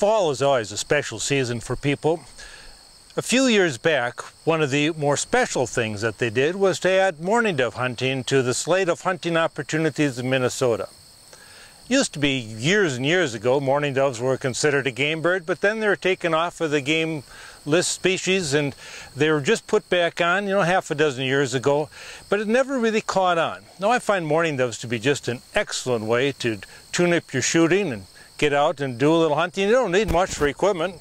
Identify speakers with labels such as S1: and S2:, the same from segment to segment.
S1: Fall is always a special season for people. A few years back, one of the more special things that they did was to add mourning dove hunting to the slate of hunting opportunities in Minnesota. It used to be years and years ago, mourning doves were considered a game bird, but then they were taken off of the game list species and they were just put back on, half a dozen years ago, but it never really caught on. Now I find mourning doves to be just an excellent way to tune up your shooting and get out and do a little hunting. You don't need much for equipment.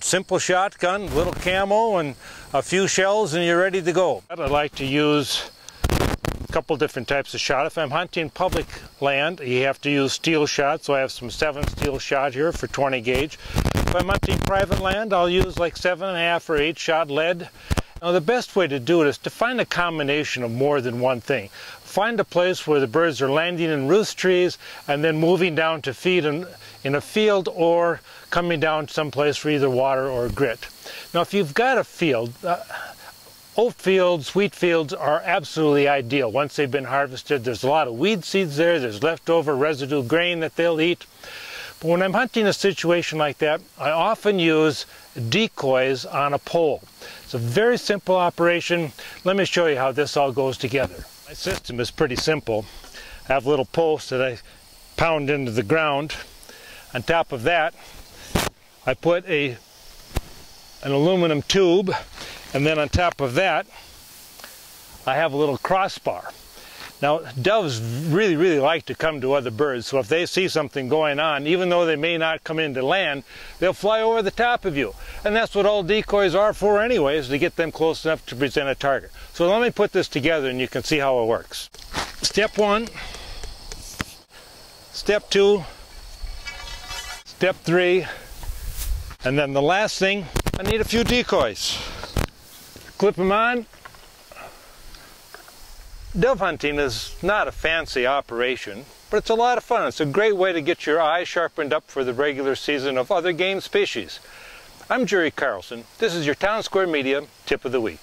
S1: Simple shotgun, little camo, and a few shells, and you're ready to go. I like to use a couple different types of shot. If I'm hunting public land, you have to use steel shot, so I have some 7 steel shot here for 20 gauge. If I'm hunting private land, I'll use like 7.5 or 8 shot lead. Now the best way to do it is to find a combination of more than one thing. Find a place where the birds are landing in roost trees and then moving down to feed in a field or coming down someplace for either water or grit. Now if you've got a field, oat fields, wheat fields are absolutely ideal. Once they've been harvested, there's a lot of weed seeds there, there's leftover residue grain that they'll eat. But when I'm hunting a situation like that, I often use decoys on a pole. It's a very simple operation. Let me show you how this all goes together. My system is pretty simple. I have little posts that I pound into the ground. On top of that, I put an aluminum tube, and then on top of that, I have a little crossbar. Now, doves really like to come to other birds, so if they see something going on, even though they may not come into land, they'll fly over the top of you. And that's what all decoys are for anyways, to get them close enough to present a target. So let me put this together and you can see how it works. Step 1, step 2, step 3, and then the last thing, I need a few decoys. Clip them on. Dove hunting is not a fancy operation, but it's a lot of fun. It's a great way to get your eye sharpened up for the regular season of other game species. I'm Jerry Carlson. This is your Town Square Media Tip of the Week.